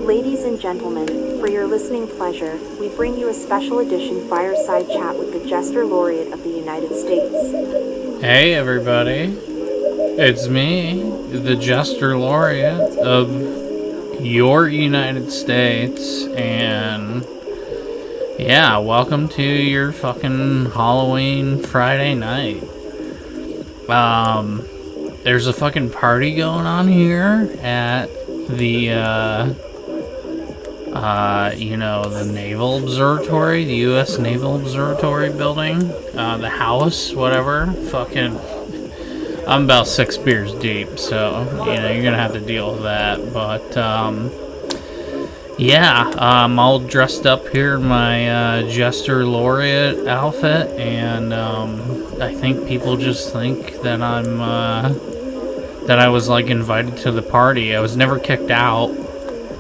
Ladies and gentlemen, for your listening pleasure, we bring you a special edition Fireside Chat with the Jester Laureate of the United States. Hey everybody, it's me, the Jester Laureate of your United States, and yeah, welcome to your fucking Halloween Friday night. There's a fucking party going on here at the, the Naval Observatory, the US Naval Observatory building, the house, whatever. Fucking, I'm about 6 beers deep, so, you're gonna have to deal with that. But, I'm all dressed up here in my Jester Laureate outfit, and I think people just think that that I was like invited to the party. I was never kicked out.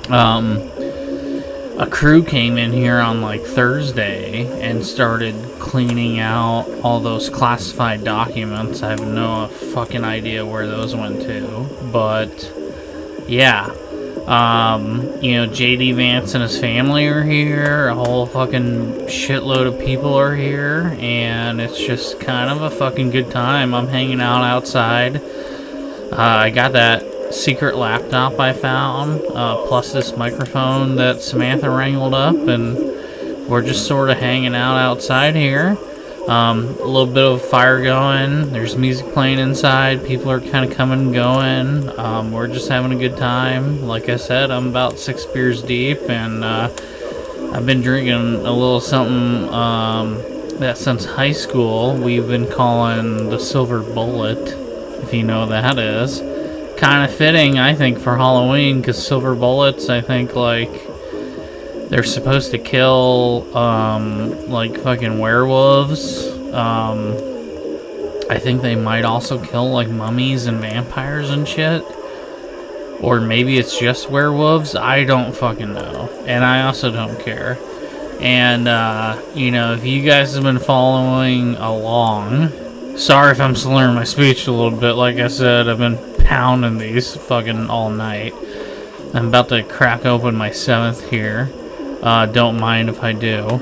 A crew came in here on like Thursday and started cleaning out all those classified documents. I have no fucking idea where those went to, but yeah. JD Vance and his family are here. A whole fucking shitload of people are here, and it's just kind of a fucking good time. I'm hanging out outside. I got that secret laptop I found, plus this microphone that Samantha wrangled up, and we're just sort of hanging out outside here. A little bit of fire going, there's music playing inside, people are kind of coming and going. We're just having a good time. Like I said, I'm about 6 beers deep, and I've been drinking a little something that since high school we've been calling the Silver Bullet, if you know what that is. Kind of fitting, I think, for Halloween, because silver bullets, I think, like, they're supposed to kill, like, fucking werewolves. I think they might also kill, like, mummies and vampires and shit. Or maybe it's just werewolves. I don't fucking know. And I also don't care. And, if you guys have been following along, sorry if I'm slurring my speech a little bit. Like I said, I've been pounding these fucking all night. I'm about to crack open my 7th here. Don't mind if I do.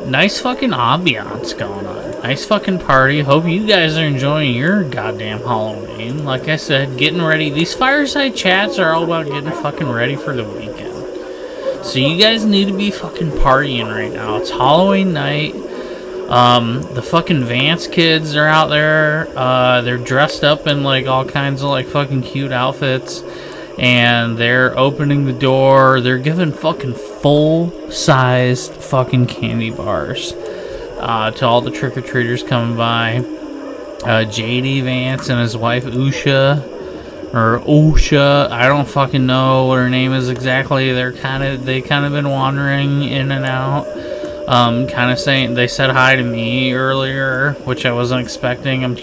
Nice fucking ambiance going on. Nice fucking party. Hope you guys are enjoying your goddamn Halloween. Like I said, getting ready. These fireside chats are all about getting fucking ready for the weekend. So you guys need to be fucking partying right now. It's Halloween night. The fucking Vance kids are out there. They're dressed up in like all kinds of like fucking cute outfits, and they're opening the door. They're giving fucking full-sized fucking candy bars to all the trick-or-treaters coming by. JD Vance and his wife Usha, I don't fucking know what her name is exactly. They kind of been wandering in and out. Kind of saying, they said hi to me earlier, which I wasn't expecting. I'm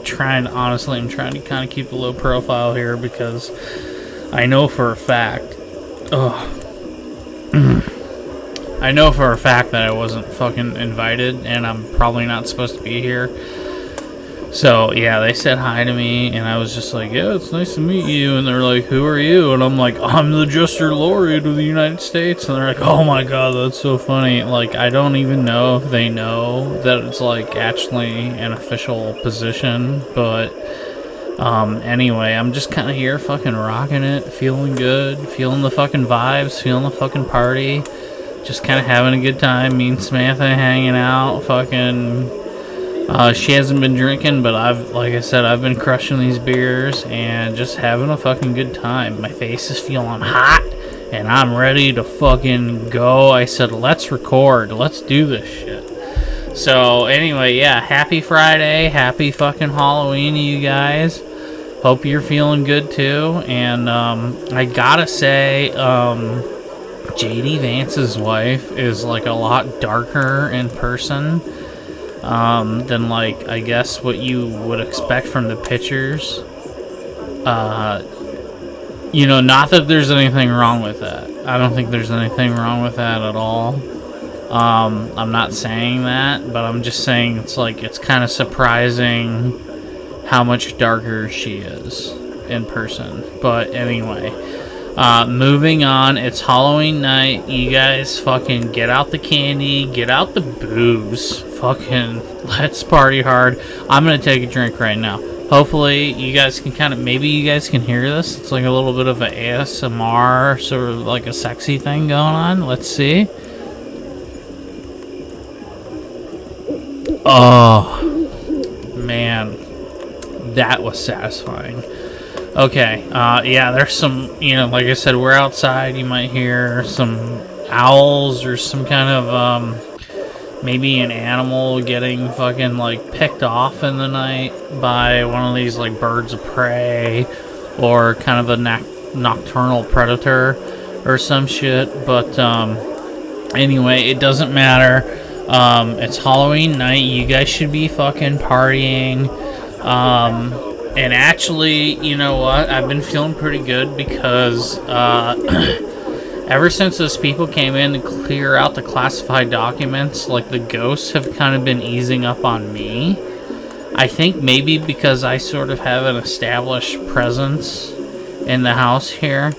trying to kind of keep a low profile here, because I know for a fact, that I wasn't fucking invited, and I'm probably not supposed to be here. So, yeah, they said hi to me, and I was just like, yeah, it's nice to meet you. And they're like, who are you? And I'm like, I'm the Jester Laureate of the United States. And they're like, oh my god, that's so funny. Like, I don't even know if they know that it's, like, actually an official position. But, anyway, I'm just kind of here fucking rocking it, feeling good, feeling the fucking vibes, feeling the fucking party. Just kind of having a good time. Me and Samantha hanging out, fucking... she hasn't been drinking, but I've been crushing these beers and just having a fucking good time. My face is feeling hot, and I'm ready to fucking go. I said, let's record. Let's do this shit. So, anyway, yeah, happy Friday. Happy fucking Halloween, you guys. Hope you're feeling good, too. And, I gotta say, JD Vance's wife is, like, a lot darker in person than, like, I guess what you would expect from the pictures. Not that there's anything wrong with that. I don't think there's anything wrong with that at all. I'm not saying that, but I'm just saying it's kind of surprising how much darker she is in person. But anyway, moving on. It's Halloween night. You guys fucking get out the candy, get out the booze. Fucking let's party hard. I'm gonna take a drink right now. Hopefully you guys can maybe you guys can hear this. It's like a little bit of an ASMR, sort of like a sexy thing going on. Let's see. Oh, man. That was satisfying. Okay, yeah, there's some, like I said, we're outside. You might hear some owls or some kind of, maybe an animal getting fucking, like, picked off in the night by one of these, like, birds of prey or kind of a nocturnal predator or some shit. But, anyway, it doesn't matter. It's Halloween night. You guys should be fucking partying. And actually, you know what? I've been feeling pretty good because, ever since those people came in to clear out the classified documents, like, the ghosts have kind of been easing up on me. I think maybe because I sort of have an established presence in the house here.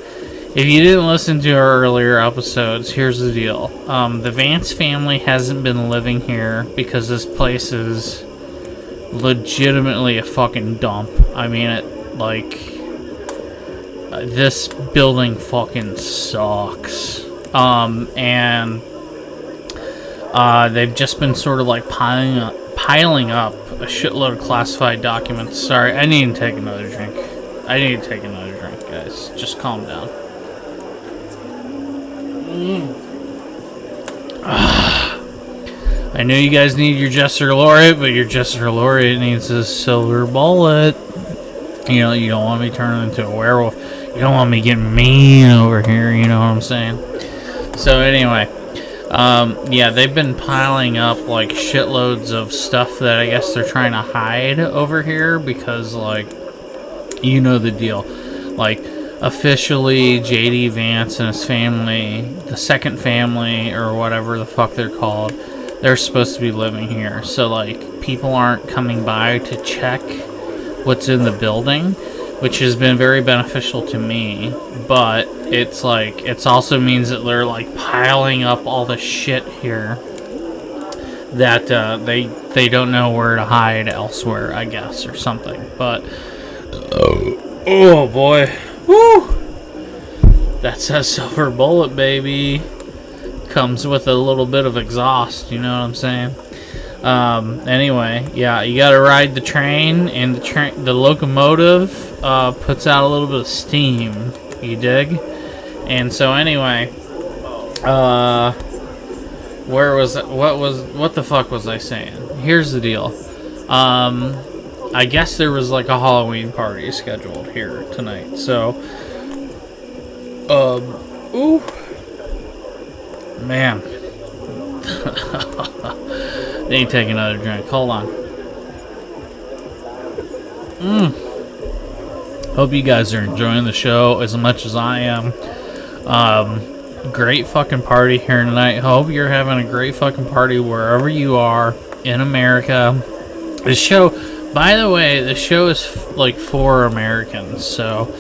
If you didn't listen to our earlier episodes, here's the deal. The Vance family hasn't been living here because this place is legitimately a fucking dump. I mean, this building fucking sucks. And they've just been sort of like piling up a shitload of classified documents. Sorry, I need to take another drink. Guys. Just calm down. I know you guys need your Jester Laureate, but your Jester Laureate needs a silver bullet. You don't want me turning into a werewolf. You don't want me getting mean over here, you know what I'm saying? So anyway, yeah, they've been piling up, like, shitloads of stuff that I guess they're trying to hide over here because, like, you know the deal. Like, officially, J.D. Vance and his family, the second family, or whatever the fuck they're called, they're supposed to be living here. So, like, people aren't coming by to check what's in the building, which has been very beneficial to me. But it's like, it also means that they're, like, piling up all the shit here that they don't know where to hide elsewhere, I guess, or something. But oh boy, woo! That's a silver bullet, baby. Comes with a little bit of exhaust, you know what I'm saying? Anyway, yeah, you gotta ride the train, and the locomotive puts out a little bit of steam, you dig? And so anyway, what the fuck was I saying? Here's the deal. I guess there was like a Halloween party scheduled here tonight, so ooh, man. Need to take another drink. Hold on. Hope you guys are enjoying the show as much as I am. Great fucking party here tonight. Hope you're having a great fucking party wherever you are in America. This show, by the way, the show is like for Americans. So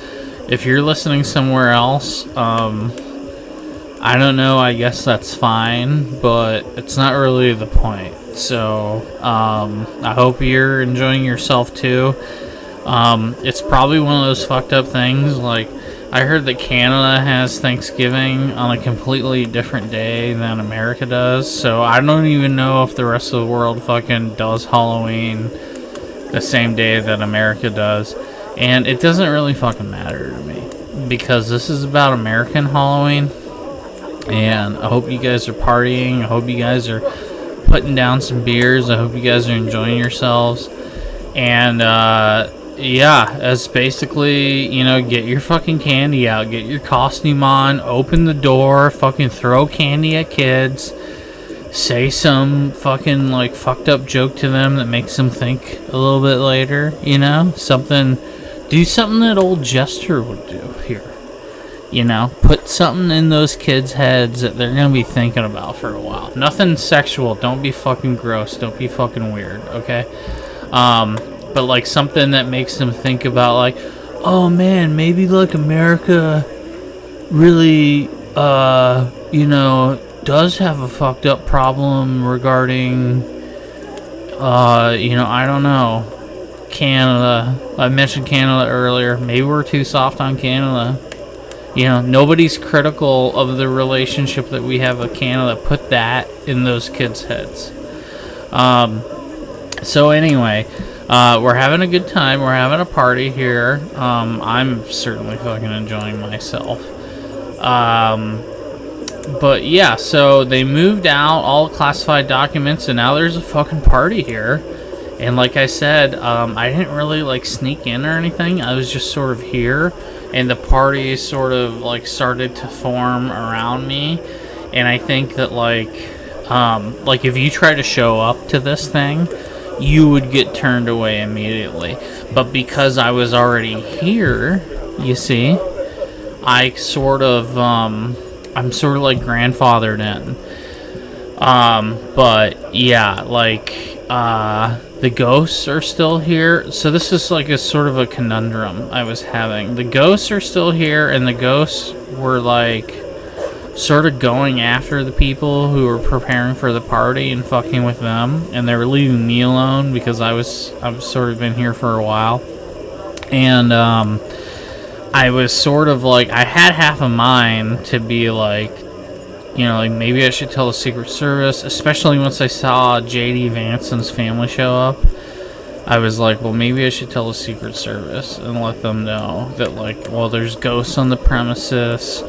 if you're listening somewhere else, I don't know, I guess that's fine, but it's not really the point. So, I hope you're enjoying yourself too. It's probably one of those fucked up things, like, I heard that Canada has Thanksgiving on a completely different day than America does, so I don't even know if the rest of the world fucking does Halloween the same day that America does, and it doesn't really fucking matter to me, because this is about American Halloween. And I hope you guys are partying. I hope you guys are putting down some beers. I hope you guys are enjoying yourselves. And, yeah, as basically, get your fucking candy out. Get your costume on. Open the door. Fucking throw candy at kids. Say some fucking, like, fucked up joke to them that makes them think a little bit later. Something. Do something that old Jester would do here. Put something in those kids' heads that they're going to be thinking about for a while. Nothing sexual. Don't be fucking gross. Don't be fucking weird, okay? But but like something that makes them think about like, oh man, maybe like America really, does have a fucked up problem regarding, I don't know, Canada. I mentioned Canada earlier. Maybe we're too soft on Canada. Nobody's critical of the relationship that we have with Canada. Put that in those kids' heads. So anyway, we're having a good time. We're having a party here. I'm certainly fucking enjoying myself. But yeah, so they moved out all classified documents, and now there's a fucking party here. And like I said, I didn't really like sneak in or anything. I was just sort of here, and the party sort of like started to form around me. And I think that like if you try to show up to this thing, you would get turned away immediately. But because I was already here, you see, I'm sort of like grandfathered in. But yeah, like the ghosts are still here. So this is like a sort of a conundrum I was having. The ghosts are still here, and the ghosts were like sort of going after the people who were preparing for the party and fucking with them, and they were leaving me alone because I've sort of been here for a while. And I was sort of like, I had half a mind to be like, like maybe I should tell the Secret Service, especially once I saw J.D. Vance and his family show up. I was like, well, maybe I should tell the Secret Service and let them know that, like, well, there's ghosts on the premises.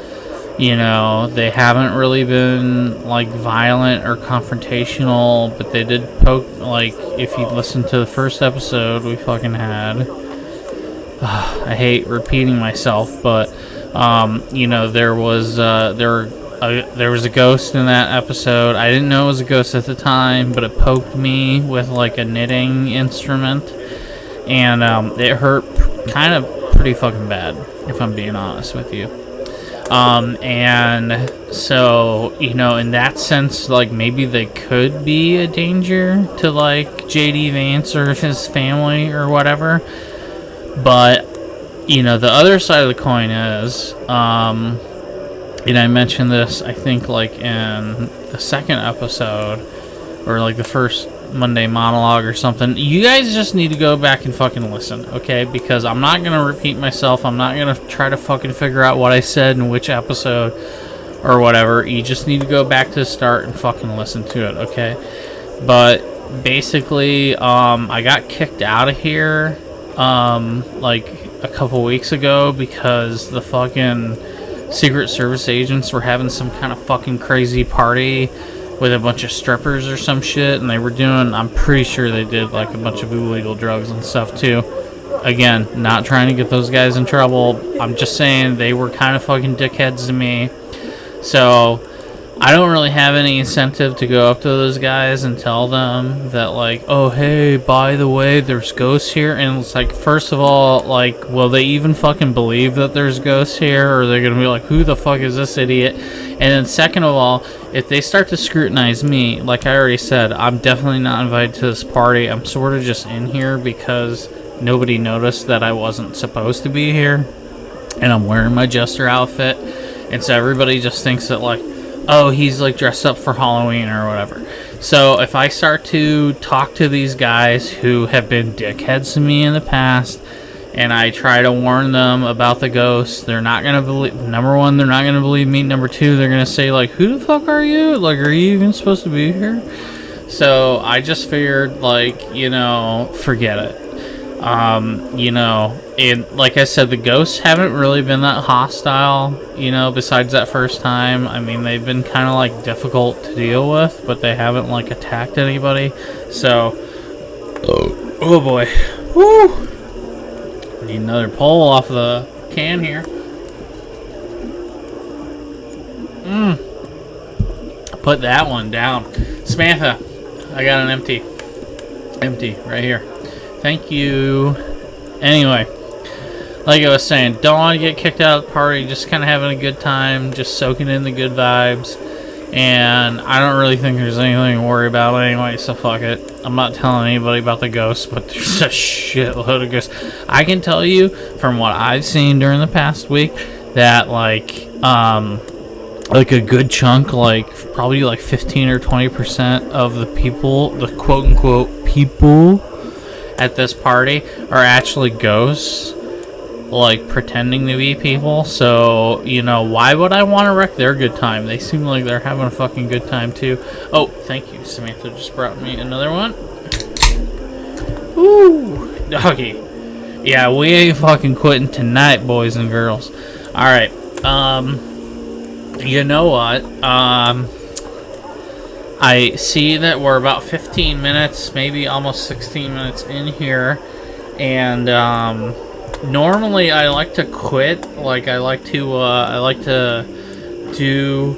They haven't really been, like, violent or confrontational, but they did poke, like, if you listen to the first episode we fucking had. I hate repeating myself, but, there was a ghost in that episode. I didn't know it was a ghost at the time, but it poked me with, like, a knitting instrument, and it hurt kind of pretty fucking bad, if I'm being honest with you. And so, in that sense, like, maybe they could be a danger to, like, J.D. Vance or his family or whatever. But, the other side of the coin is, and I mentioned this, I think, like, in the second episode, or, like, the first Monday monologue or something. You guys just need to go back and fucking listen, okay? Because I'm not going to repeat myself. I'm not going to try to fucking figure out what I said in which episode or whatever. You just need to go back to the start and fucking listen to it, okay? But basically, I got kicked out of here, like, a couple weeks ago because the fucking Secret Service agents were having some kind of fucking crazy party with a bunch of strippers or some shit, and they were doing, I'm pretty sure they did, like, a bunch of illegal drugs and stuff, too. Again, not trying to get those guys in trouble. I'm just saying they were kind of fucking dickheads to me. So, I don't really have any incentive to go up to those guys and tell them that, like, oh, hey, by the way, there's ghosts here. And it's like, first of all, like, will they even fucking believe that there's ghosts here? Or are they going to be like, who the fuck is this idiot? And then second of all, if they start to scrutinize me, like I already said, I'm definitely not invited to this party. I'm sort of just in here because nobody noticed that I wasn't supposed to be here. And I'm wearing my Jester outfit. And so everybody just thinks that, like, oh, he's, like, dressed up for Halloween or whatever. So if I start to talk to these guys who have been dickheads to me in the past, and I try to warn them about the ghosts, they're not going to believe, number one, they're not going to believe me. Number two, they're going to say, like, who the fuck are you? Like, are you even supposed to be here? So I just figured, like, forget it. And like I said, the ghosts haven't really been that hostile, besides that first time. I mean, they've been kind of, like, difficult to deal with, but they haven't, like, attacked anybody. So, oh boy. Woo! Need another pull off the can here. Put that one down. Samantha, I got an empty right here. Thank you. Anyway, like I was saying, don't want to get kicked out of the party. Just kind of having a good time, just soaking in the good vibes. And I don't really think there's anything to worry about anyway, so fuck it. I'm not telling anybody about the ghosts, but there's a shitload of ghosts. I can tell you from what I've seen during the past week that like a good chunk, like probably like 15 or 20% of the people, the quote unquote people at this party are actually ghosts, like pretending to be people. So, you know, why would I want to wreck their good time? They seem like they're having a fucking good time too. Oh, thank you. Samantha just brought me another one. Ooh, doggy. Yeah, we ain't fucking quitting tonight, boys and girls. Alright, you know what? I see that we're about 15 minutes, maybe almost 16 minutes in here, and normally I like to quit. Like I like to do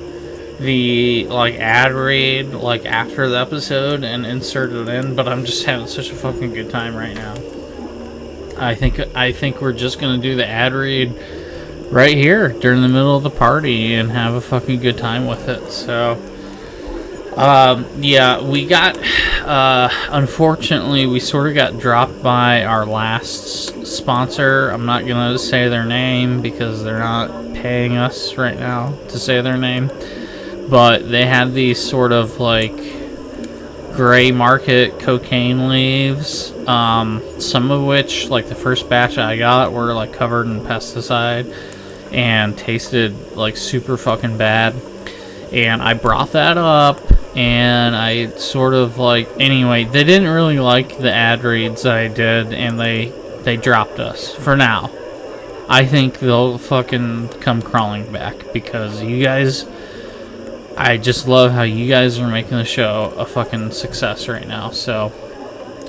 the like ad read like after the episode and insert it in, but I'm just having such a fucking good time right now. I think we're just gonna do the ad read right here during the middle of the party and have a fucking good time with it. So yeah, we got unfortunately we sort of got dropped by our last sponsor. I'm not gonna say their name because they're not paying us right now to say their name, but they had these sort of like gray market cocaine leaves, some of which, like the first batch I got, were like covered in pesticide and tasted like super fucking bad. And I brought that up, and I sort of like, anyway, they didn't really like the ad reads I did, and they dropped us for now. I think they'll fucking come crawling back because you guys, I just love how you guys are making the show a fucking success right now. So,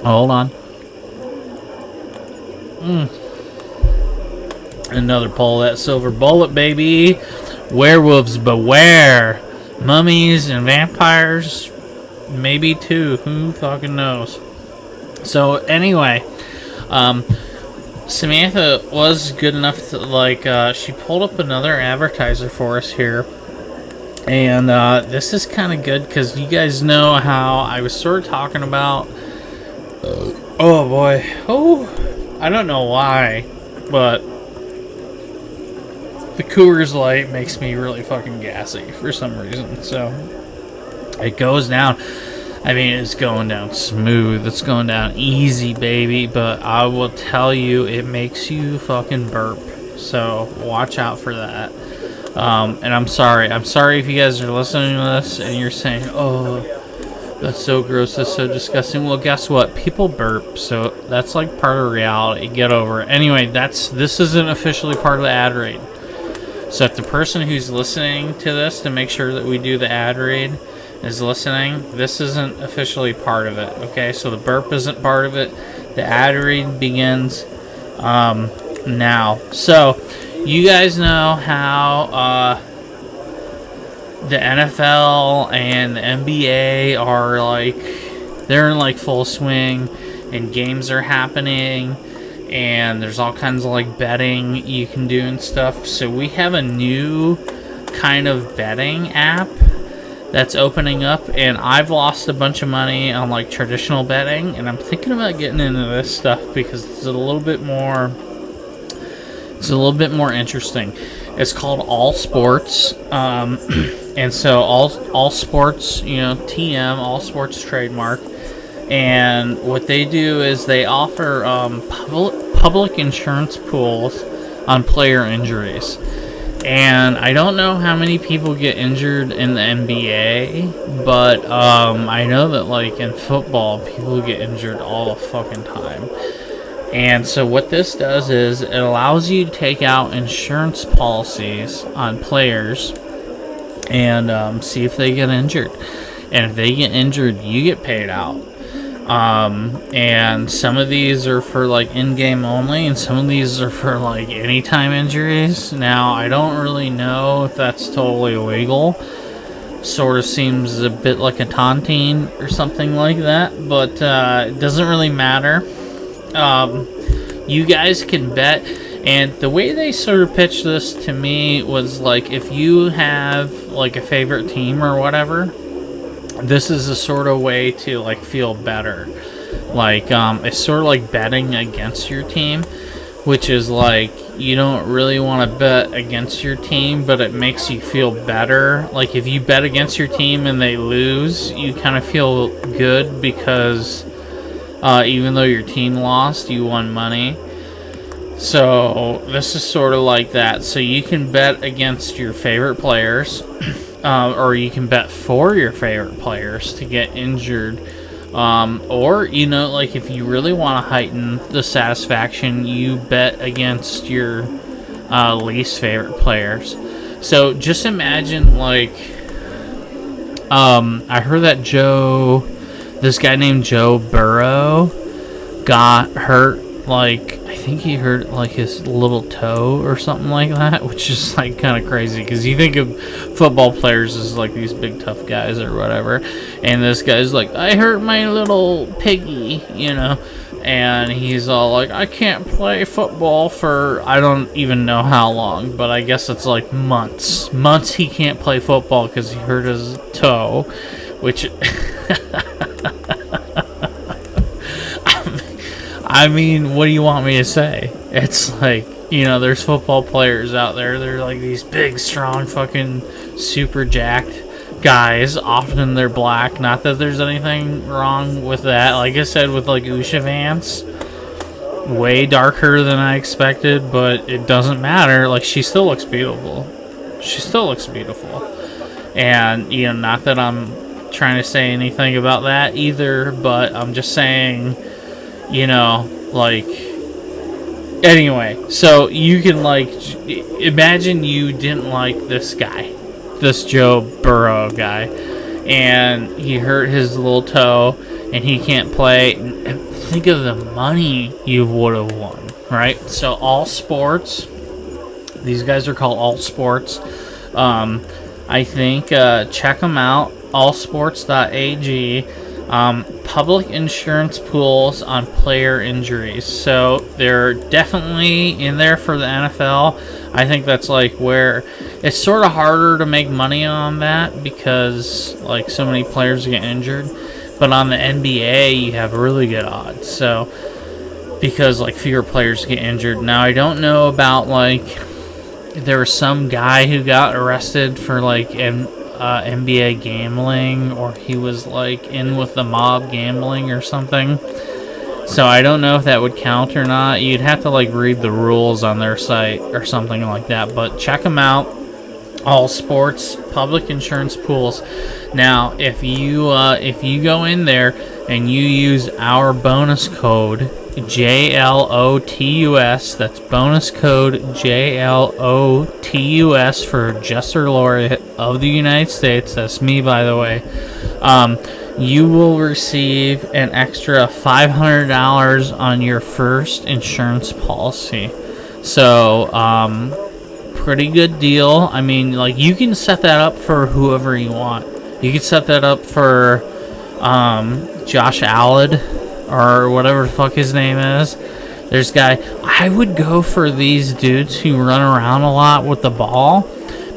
hold on. Another pull of that silver bullet, baby. Werewolves beware. Mummies and vampires, maybe too. Who fucking knows? So anyway, Samantha was good enough to like, she pulled up another advertiser for us here. And this is kind of good because you guys know how I was sort of talking about. Oh boy. Oh, I don't know why, but the Coors Light makes me really fucking gassy for some reason. So it goes down. I mean, it's going down smooth. It's going down easy, baby. But I will tell you, it makes you fucking burp. So watch out for that. And I'm sorry. I'm sorry if you guys are listening to this and you're saying, oh, that's so gross. That's so disgusting. Well, guess what? People burp. So that's like part of reality. Get over it. Anyway, this isn't officially part of the ad read. So if the person who's listening to this to make sure that we do the ad read is listening, this isn't officially part of it. Okay, so the burp isn't part of it. The ad read begins now. So you guys know how the NFL and the NBA are like, they're in like full swing and games are happening. And there's all kinds of like betting you can do and stuff. So we have a new kind of betting app that's opening up, and I've lost a bunch of money on like traditional betting, and I'm thinking about getting into this stuff because it's a little bit more interesting. It's called All Sports, and so all sports, you know, TM, All Sports trademark. And what they do is they offer public insurance pools on player injuries. And I don't know how many people get injured in the NBA, but I know that like in football, people get injured all the fucking time. And so what this does is it allows you to take out insurance policies on players and see if they get injured. And if they get injured, you get paid out. And some of these are for like in-game only, and some of these are for like anytime injuries. Now, I don't really know if that's totally illegal. Sort of seems a bit like a taunting or something like that, but it doesn't really matter. You guys can bet, and the way they sort of pitched this to me was like, if you have like a favorite team or whatever, this is a sort of way to like feel better. Like it's sort of like betting against your team, which is like you don't really want to bet against your team, but it makes you feel better. Like if you bet against your team and they lose, you kind of feel good because even though your team lost, you won money. So this is sort of like that. So you can bet against your favorite players, or you can bet for your favorite players to get injured. Or, you know, like if you really want to heighten the satisfaction, you bet against your least favorite players. So just imagine, like, I heard that this guy named Joe Burrow got hurt, like, I think he hurt, like, his little toe or something like that, which is, like, kind of crazy, because you think of football players as, like, these big tough guys or whatever, and this guy's like, I hurt my little piggy, you know, and he's all like, I can't play football for, I don't even know how long, but I guess it's, like, months he can't play football because he hurt his toe, which... I mean, what do you want me to say? It's like, you know, there's football players out there. They're like these big, strong, fucking super jacked guys. Often they're black. Not that there's anything wrong with that. Like I said, with like Usha Vance, way darker than I expected, but it doesn't matter. Like, she still looks beautiful. She still looks beautiful. And, you know, not that I'm trying to say anything about that either, but I'm just saying... You know, like, anyway, so you can, like, imagine you didn't like this guy, this Joe Burrow guy, and he hurt his little toe, and he can't play. Think of the money you would have won, right? So, All Sports, these guys are called All Sports. I think, check them out, allsports.ag. Public insurance pools on player injuries. So they're definitely in there for the NFL. I think that's like where it's sort of harder to make money on that because like so many players get injured. But on the NBA, you have really good odds. So because like fewer players get injured. Now I don't know about like there was some guy who got arrested for like NBA gambling, or he was like in with the mob gambling or something. So I don't know if that would count or not. You'd have to like read the rules on their site or something like that. But check them out. All Sports public insurance pools. Now, if you go in there and you use our bonus code JLOTUS, that's bonus code JLOTUS for Jester Laureate of the United States, that's me by the way, you will receive an extra $500 on your first insurance policy. So, pretty good deal. I mean, like, you can set that up for whoever you want. You can set that up for Josh Allen, or whatever the fuck his name is. There's a guy. I would go for these dudes who run around a lot with the ball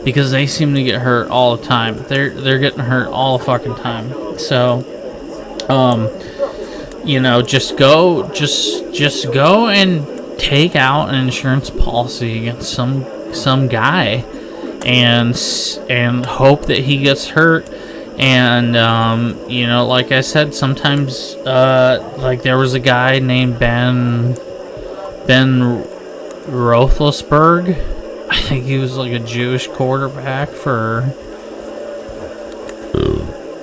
because they seem to get hurt all the time. They're getting hurt all the fucking time. So, you know, just go and take out an insurance policy against some guy and hope that he gets hurt. And, you know, like I said, sometimes, like there was a guy named Ben Roethlisberger. I think he was like a Jewish quarterback for,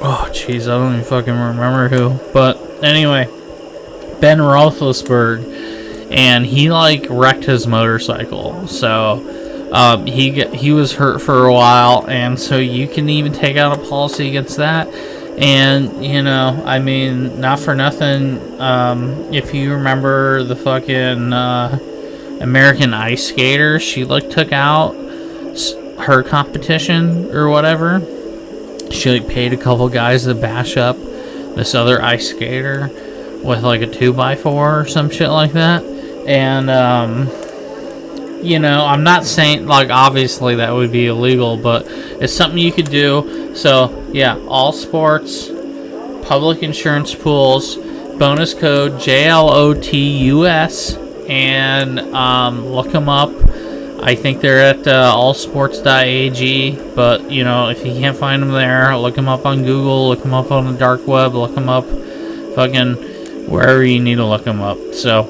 oh, jeez, I don't even fucking remember who. But anyway, Ben Roethlisberger, and he like wrecked his motorcycle. So, he was hurt for a while, and so you can even take out a policy against that. And, you know, I mean, not for nothing, if you remember the fucking American Ice Skater, she like took out her competition or whatever. She like paid a couple guys to bash up this other ice skater with like a 2x4 or some shit like that. And You know, I'm not saying, like, obviously that would be illegal, but it's something you could do. So, yeah, all sports, public insurance pools, bonus code JLOTUS, and look them up. I think they're at allsports.ag, but, you know, if you can't find them there, look them up on Google, look them up on the dark web, look them up fucking wherever you need to look them up. So,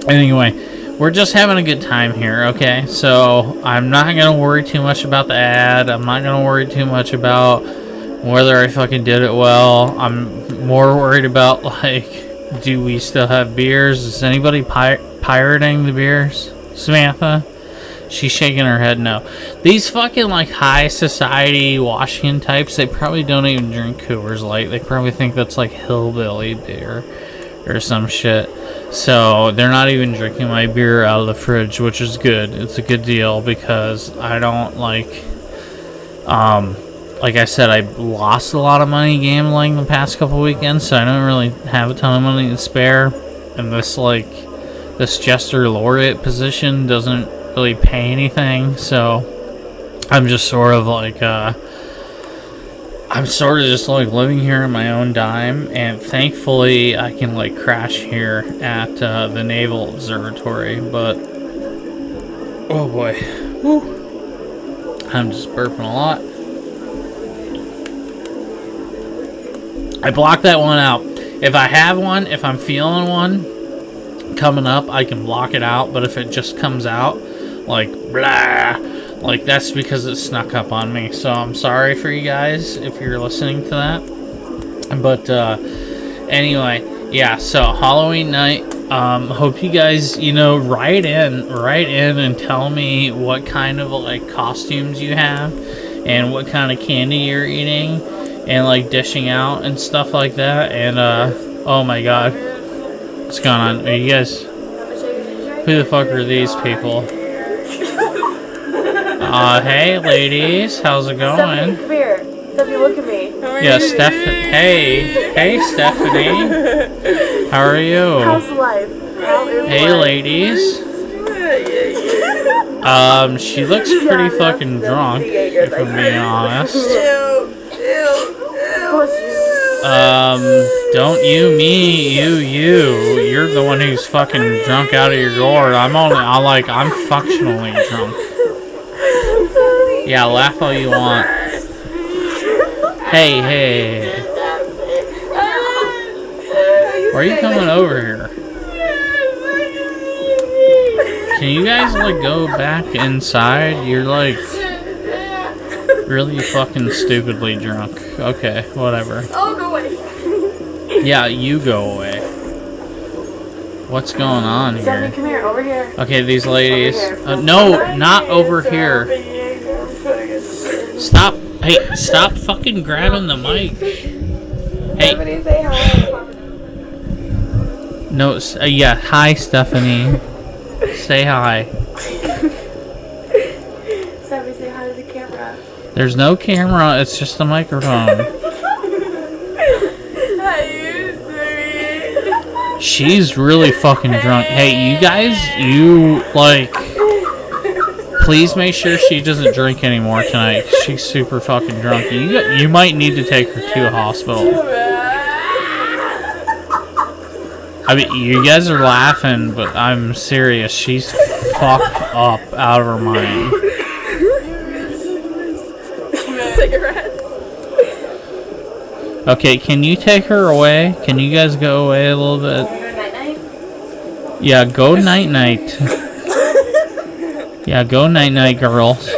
anyway, we're just having a good time here, okay? So, I'm not going to worry too much about the ad. I'm not going to worry too much about whether I fucking did it well. I'm more worried about, like, do we still have beers? Is anybody pirating the beers? Samantha? She's shaking her head no. These fucking, like, high society Washington types, they probably don't even drink Coors Light. They probably think that's, like, hillbilly beer or some shit. So, they're not even drinking my beer out of the fridge, which is good. It's a good deal because I don't, like I said, I lost a lot of money gambling the past couple weekends, so I don't really have a ton of money to spare. And this Jester Laureate position doesn't really pay anything, so I'm just sort of like living here on my own dime, and thankfully I can like crash here at the Naval Observatory. But oh boy, woo, I'm just burping a lot. I blocked that one out. If I have one, if I'm feeling one coming up, I can block it out. But if it just comes out like blah, like that's because it snuck up on me. So I'm sorry for you guys if you're listening to that. But anyway, yeah. So Halloween night. Hope you guys, you know, write in and tell me what kind of like costumes you have and what kind of candy you're eating and like dishing out and stuff like that. And oh my god, what's going on? Are you guys? Who the fuck are these people? Hey ladies, how's it going? Stephanie, come here. Stephanie, look at me. Yeah, hey Stephanie. How are you? How's life? How is Hey life? ladies. She looks pretty fucking drunk, if I'm being honest. Don't you, me, you. You're the one who's fucking drunk out of your gourd. I'm functionally drunk. Yeah, laugh all you want. Hey. Why are you coming over here? Can you guys, like, go back inside? You're, like, really fucking stupidly drunk. Okay, whatever. Oh, go away. Yeah, you go away. What's going on here? Stephanie, come here. Over here. Okay, these ladies. Over here. No, not over here. Stop. Hey, stop fucking grabbing the mic. Hey. Stephanie, say hi. No, yeah, hi, Stephanie. Say hi. Stephanie, say hi to the camera. There's no camera, it's just a microphone. How you doing? She's really fucking drunk. Hey, you guys, please make sure she doesn't drink anymore tonight. She's super fucking drunk. You might need to take her to a hospital. I mean, you guys are laughing, but I'm serious. She's fucked up out of her mind. Cigarettes. Okay, can you take her away? Can you guys go away a little bit? Night-night? Yeah, go night-night. Yeah, go night-night, girls.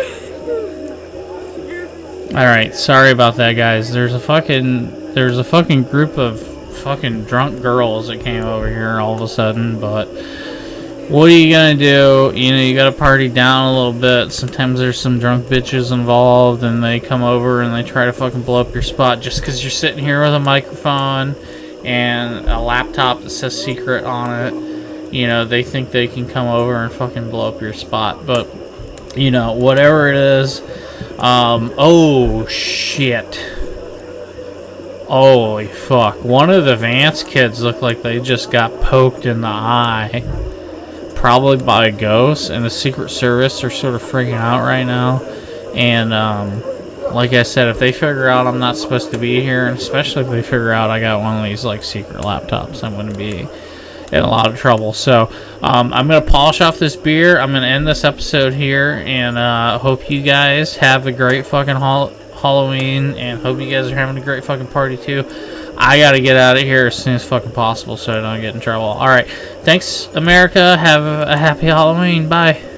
Alright, sorry about that, guys. There's a fucking group of fucking drunk girls that came over here all of a sudden, but what are you gonna do? You know, you gotta party down a little bit. Sometimes there's some drunk bitches involved, and they come over and they try to fucking blow up your spot just because you're sitting here with a microphone and a laptop that says secret on it. You know, they think they can come over and fucking blow up your spot. But, you know, whatever it is. Oh, shit. Holy fuck. One of the Vance kids looked like they just got poked in the eye. probably by ghosts, and the Secret Service are sort of freaking out right now. And like I said, if they figure out I'm not supposed to be here, and especially if they figure out I got one of these like secret laptops, I'm going to be in a lot of trouble. So I'm going to polish off this beer. I'm going to end this episode here, and hope you guys have a great fucking Halloween, and hope you guys are having a great fucking party too. I gotta get out of here as soon as fucking possible so I don't get in trouble. Alright, thanks America, have a happy Halloween, bye.